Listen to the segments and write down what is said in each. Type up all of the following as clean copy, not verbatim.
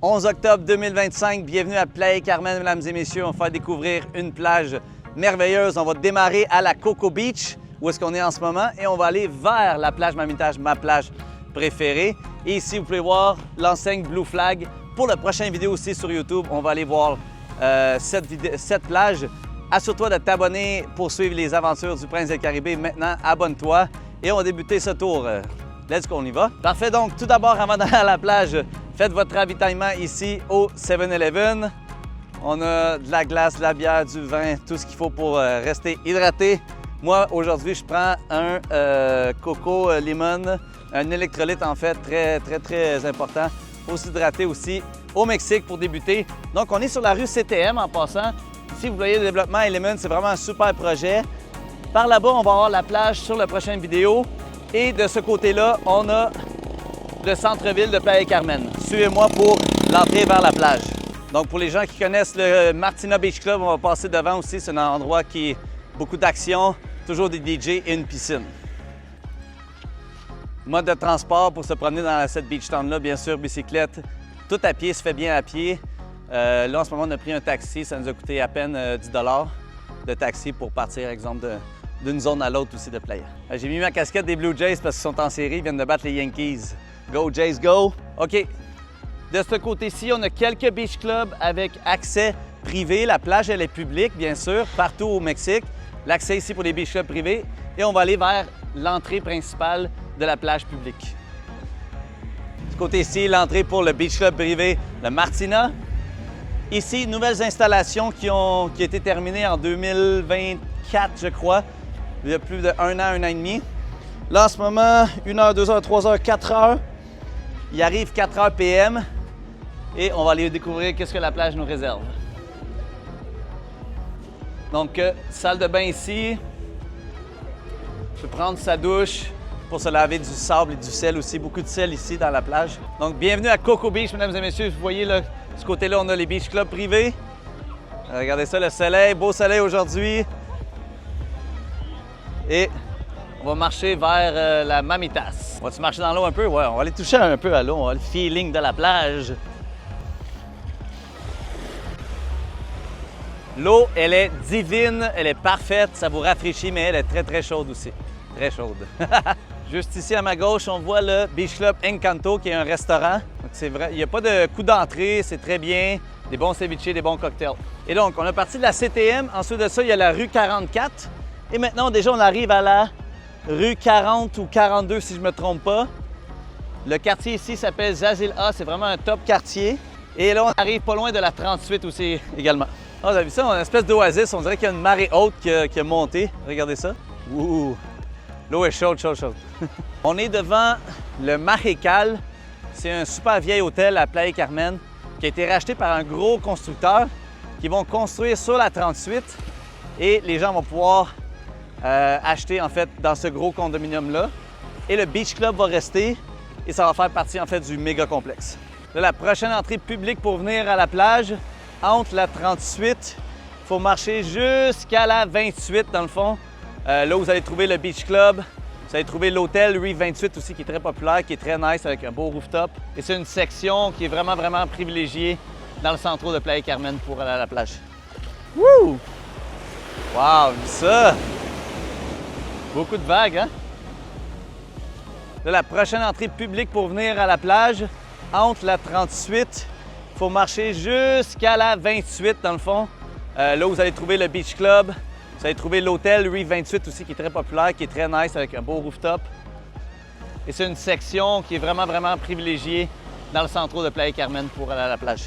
11 octobre 2025, bienvenue à Playa Carmen, mesdames et messieurs. On va faire découvrir une plage merveilleuse. On va démarrer à la Coco Beach, où est-ce qu'on est en ce moment, et on va aller vers la plage Mamitage, ma plage préférée. Et ici, vous pouvez voir l'enseigne Blue Flag. Pour la prochaine vidéo aussi sur YouTube, on va aller voir cette plage. Assure-toi de t'abonner pour suivre les aventures du Prince des Caraïbes. Maintenant, abonne-toi et on va débuter ce tour. Let's go, on y va. Parfait, donc tout d'abord, avant d'aller à la plage, faites votre ravitaillement ici au 7-Eleven. On a de la glace, de la bière, du vin, tout ce qu'il faut pour rester hydraté. Moi, aujourd'hui, je prends un Coco Lemon, un électrolyte en fait, très important. Faut s'hydrater aussi au Mexique pour débuter. Donc, on est sur la rue CTM en passant. Ici, vous voyez le développement Element, c'est vraiment un super projet. Par là-bas, on va avoir la plage sur la prochaine vidéo. Et de ce côté-là, on a le centre-ville de Playa Carmen. Suivez-moi pour l'entrée vers la plage. Donc, pour les gens qui connaissent le Martina Beach Club, on va passer devant aussi. C'est un endroit qui a beaucoup d'action, toujours des DJ et une piscine. Mode de transport pour se promener dans cette beach town-là, bien sûr, bicyclette. Tout à pied, se fait bien à pied. Là, en ce moment, on a pris un taxi. Ça nous a coûté à peine 10 $ de taxi pour partir, exemple, d'une zone à l'autre aussi de Playa. J'ai mis ma casquette des Blue Jays parce qu'ils sont en série, ils viennent de battre les Yankees. Go Jays, go! OK. De ce côté-ci, on a quelques beach clubs avec accès privé. La plage, elle est publique, bien sûr, partout au Mexique. L'accès ici pour les beach clubs privés. Et on va aller vers l'entrée principale de la plage publique. De ce côté-ci, l'entrée pour le beach club privé, le Martina. Ici, nouvelles installations qui ont été terminées en 2024, je crois. Il y a plus d'un an et demi. Là, en ce moment, 1 heure, 2 heures, 3 heures, 4 heures. Il arrive 4 heures PM et on va aller découvrir qu'est-ce que la plage nous réserve. Donc, salle de bain ici. On peut prendre sa douche pour se laver du sable et du sel aussi. Beaucoup de sel ici dans la plage. Donc, bienvenue à Coco Beach, mesdames et messieurs. Vous voyez, là, de ce côté-là, on a les beach clubs privés. Regardez ça, le soleil, beau soleil aujourd'hui. Et on va marcher vers la Mamitas. On va-tu marcher dans l'eau un peu? Ouais, on va aller toucher un peu à l'eau. On a le feeling de la plage. L'eau, elle est divine, elle est parfaite, ça vous rafraîchit, mais elle est très chaude aussi. Très chaude. Juste ici à ma gauche, on voit le Beach Club Encanto, qui est un restaurant. Donc c'est vrai, il n'y a pas de coût d'entrée, c'est très bien. Des bons ceviches, des bons cocktails. Et donc, on est parti de la CTM. Ensuite de ça, il y a la rue 44. Et maintenant, déjà, on arrive à la rue 40 ou 42, si je ne me trompe pas. Le quartier ici s'appelle Zazil A. C'est vraiment un top quartier. Et là, on arrive pas loin de la 38 aussi également. Ah, vous avez vu ça? On a une espèce d'oasis. On dirait qu'il y a une marée haute qui a monté. Regardez ça. Ouh! L'eau est chaude. On est devant le Majecal. C'est un super vieil hôtel à Playa Carmen qui a été racheté par un gros constructeur qui vont construire sur la 38. Et les gens vont pouvoir acheter en fait dans ce gros condominium-là. Et le Beach Club va rester et ça va faire partie en fait du méga complexe. Là, la prochaine entrée publique pour venir à la plage, entre la 38, il faut marcher jusqu'à la 28 dans le fond. Là où vous allez trouver le Beach Club, vous allez trouver l'hôtel Reef 28 aussi qui est très populaire, qui est très nice avec un beau rooftop. Et c'est une section qui est vraiment privilégiée dans le centre de Playa Carmen pour aller à la plage. Wouh! Wow, ça! Beaucoup de vagues, hein? Là, la prochaine entrée publique pour venir à la plage, entre la 38, il faut marcher jusqu'à la 28 dans le fond. Là où vous allez trouver le Beach Club, vous allez trouver l'hôtel Reef 28 aussi qui est très populaire, qui est très nice avec un beau rooftop. Et c'est une section qui est vraiment privilégiée dans le centre de Playa Carmen pour aller à la plage.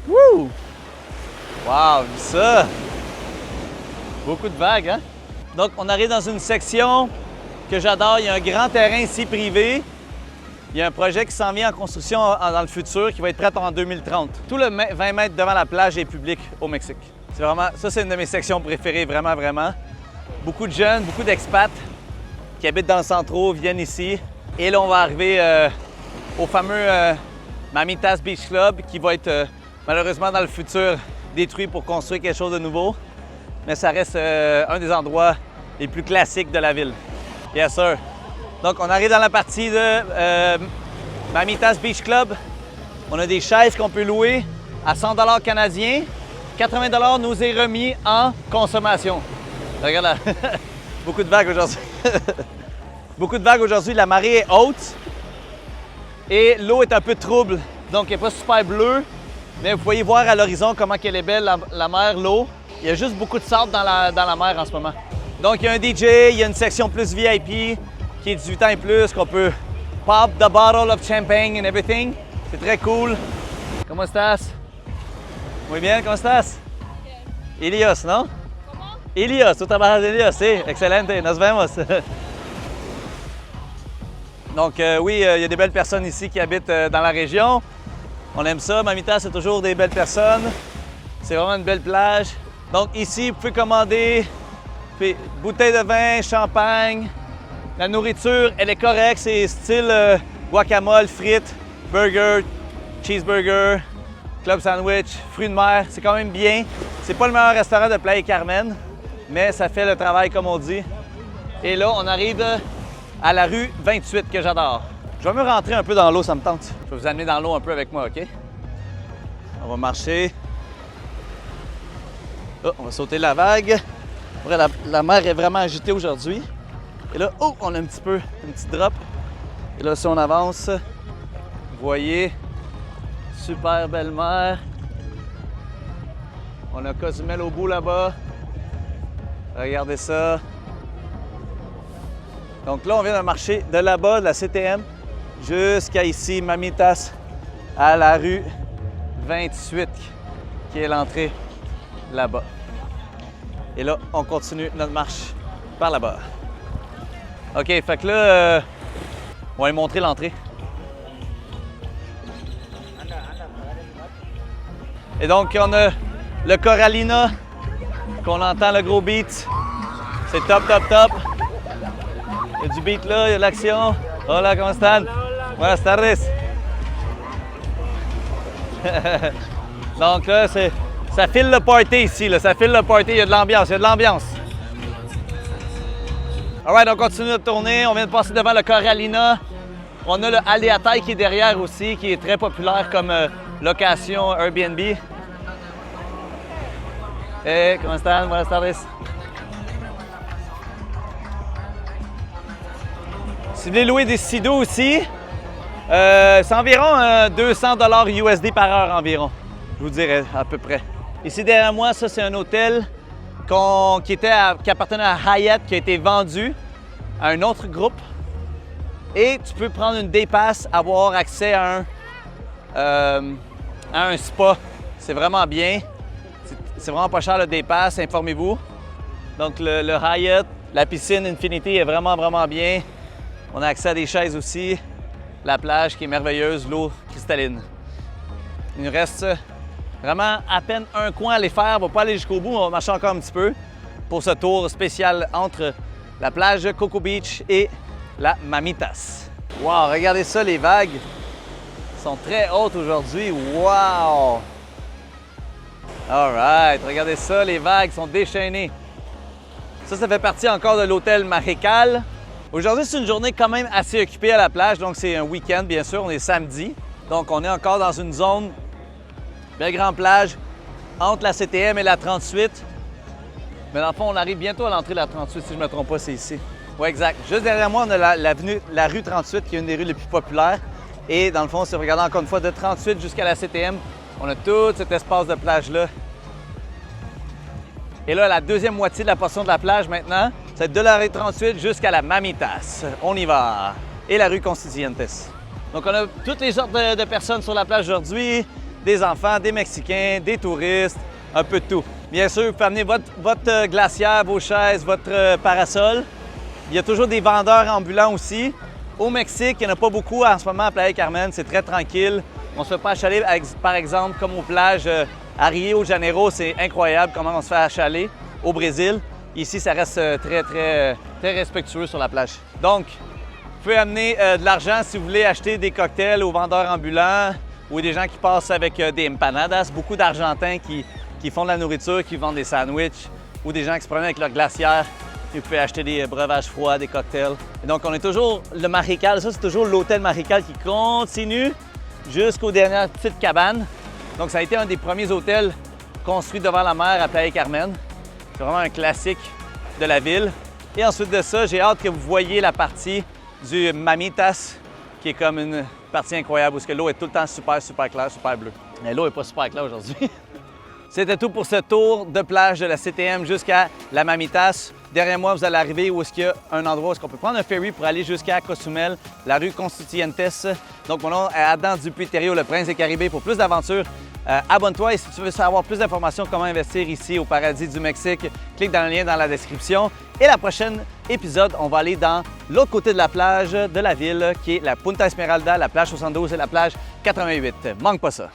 Wouh! Wow, ça! Beaucoup de vagues, hein? Donc, on arrive dans une section que j'adore. Il y a un grand terrain ici privé. Il y a un projet qui s'en vient en construction dans le futur qui va être prêt en 2030. Tout le 20 mètres devant la plage est public au Mexique. C'est vraiment, ça, c'est une de mes sections préférées, vraiment. Beaucoup de jeunes, beaucoup d'expats qui habitent dans le centre viennent ici. Et là, on va arriver au fameux Mamitas Beach Club qui va être malheureusement dans le futur détruit pour construire quelque chose de nouveau. Mais ça reste un des endroits les plus classiques de la ville. Yes, sir. Donc, on arrive dans la partie de Mamitas Beach Club. On a des chaises qu'on peut louer à 100 $ canadiens. 80 $ nous est remis en consommation. Regarde là. Beaucoup de vagues aujourd'hui. Beaucoup de vagues aujourd'hui. La marée est haute et l'eau est un peu trouble. Donc, elle n'est pas super bleue, mais vous pouvez voir à l'horizon comment elle est belle, la mer, l'eau. Il y a juste beaucoup de sable dans la mer en ce moment. Donc, il y a un DJ, il y a une section plus VIP qui est 18 ans et plus, qu'on peut pop the bottle of champagne and everything. C'est très cool. Comment estás? Muy bien, ¿cómo estás? Bien. Ilios, ¿no? ¿Cómo? Ilios, tú trabajas en Ilios, sí, excelente, nos vemos. Donc oui, il y a des belles personnes ici qui habitent dans la région. On aime ça, Mamitas, c'est toujours des belles personnes. C'est vraiment une belle plage. Donc ici, vous pouvez commander bouteilles de vin, champagne. La nourriture, elle est correcte, c'est style guacamole, frites, burger, cheeseburger, club sandwich, fruits de mer. C'est quand même bien. C'est pas le meilleur restaurant de Playa Carmen, mais ça fait le travail comme on dit. Et là, on arrive à la rue 28 que j'adore. Je vais me rentrer un peu dans l'eau, ça me tente. Je vais vous amener dans l'eau un peu avec moi, OK? On va marcher. Oh, on va sauter la vague. Après, la mer est vraiment agitée aujourd'hui. Et là, oh, on a un petit peu, une petite drop. Et là, si on avance, vous voyez, super belle mer. On a Cozumel au bout là-bas. Regardez ça. Donc là, on vient de marcher de là-bas, de la CTM, jusqu'à ici, Mamitas, à la rue 28, qui est l'entrée là-bas. Et là, on continue notre marche par là-bas. OK, fait que là, on va lui montrer l'entrée. Et donc, on a le Corallina, qu'on entend le gros beat. C'est top, top, top. Il y a du beat là, il y a de l'action. Hola, ¿cómo están? Buenas tardes. Donc là, ça file le party ici, là. Ça file le party, il y a de l'ambiance, il y a de l'ambiance. Alright, on continue notre tournée. On vient de passer devant le Corallina. On a le Aleatay qui est derrière aussi, qui est très populaire comme location Airbnb. Hey, ¿cómo están? Buenas tardes. Si vous voulez louer des sidos aussi, c'est environ 200 $ USD par heure environ, je vous dirais à peu près. Ici derrière moi, ça c'est un hôtel qui appartenait à Hyatt, qui a été vendu à un autre groupe. Et tu peux prendre une day pass, avoir accès à un spa. C'est vraiment bien. C'est vraiment pas cher le day pass, informez-vous. Donc le Hyatt, la piscine Infinity est vraiment, vraiment bien. On a accès à des chaises aussi. La plage qui est merveilleuse, l'eau cristalline. Il nous reste vraiment à peine un coin à aller faire. On va pas aller jusqu'au bout, on va marcher encore un petit peu pour ce tour spécial entre la plage de Cocoa Beach et la Mamitas. Wow, regardez ça, les vagues sont très hautes aujourd'hui. Wow! All right, regardez ça, les vagues sont déchaînées. Ça fait partie encore de l'hôtel Marical. Aujourd'hui, c'est une journée quand même assez occupée à la plage, donc c'est un week-end, bien sûr, on est samedi. Donc on est encore dans une zone, belle grande plage, entre la CTM et la 38. Mais dans le fond, on arrive bientôt à l'entrée de la 38, si je ne me trompe pas, c'est ici. Oui, exact. Juste derrière moi, on a la rue 38, qui est une des rues les plus populaires. Et dans le fond, si vous regardez encore une fois, de 38 jusqu'à la CTM, on a tout cet espace de plage-là. Et là, la deuxième moitié de la portion de la plage maintenant, c'est de la rue 38 jusqu'à la Mamitas. On y va. Et la rue Constituyentes. Donc, on a toutes les sortes de personnes sur la plage aujourd'hui. Des enfants, des Mexicains, des touristes, un peu de tout. Bien sûr, vous pouvez amener votre glacière, vos chaises, votre parasol. Il y a toujours des vendeurs ambulants aussi. Au Mexique, il n'y en a pas beaucoup en ce moment à Playa Carmen. C'est très tranquille. On se fait pas achaler, par exemple, comme aux plages à Rio de Janeiro. C'est incroyable comment on se fait achaler au Brésil. Ici, ça reste très respectueux sur la plage. Donc, vous pouvez amener de l'argent si vous voulez acheter des cocktails aux vendeurs ambulants ou des gens qui passent avec des empanadas. Beaucoup d'Argentins qui font de la nourriture, qui vendent des sandwichs ou des gens qui se promènent avec leur glacière. Vous pouvez acheter des breuvages froids, des cocktails. Et donc, on est toujours le Marical. Ça, c'est toujours l'hôtel Marical qui continue jusqu'aux dernières petites cabanes. Donc, ça a été un des premiers hôtels construits devant la mer à Playa Carmen. C'est vraiment un classique de la ville. Et ensuite de ça, j'ai hâte que vous voyiez la partie du Mamitas, qui est comme une partie incroyable, où l'eau est tout le temps super claire, super bleue. Mais l'eau n'est pas super claire aujourd'hui. C'était tout pour ce tour de plage de la CTM jusqu'à la Mamitas. Derrière moi, vous allez arriver où est-ce qu'il y a un endroit où on peut prendre un ferry pour aller jusqu'à Cozumel, la rue Constituyentes. Donc, mon nom est Adam Dupuy-Thériault, le Prince des Caribés. Pour plus d'aventures, abonne-toi et si tu veux savoir plus d'informations comment investir ici au paradis du Mexique, clique dans le lien dans la description. Et la prochaine épisode, on va aller dans l'autre côté de la plage de la ville, qui est la Punta Esmeralda, la plage 72 et la plage 88. Manque pas ça!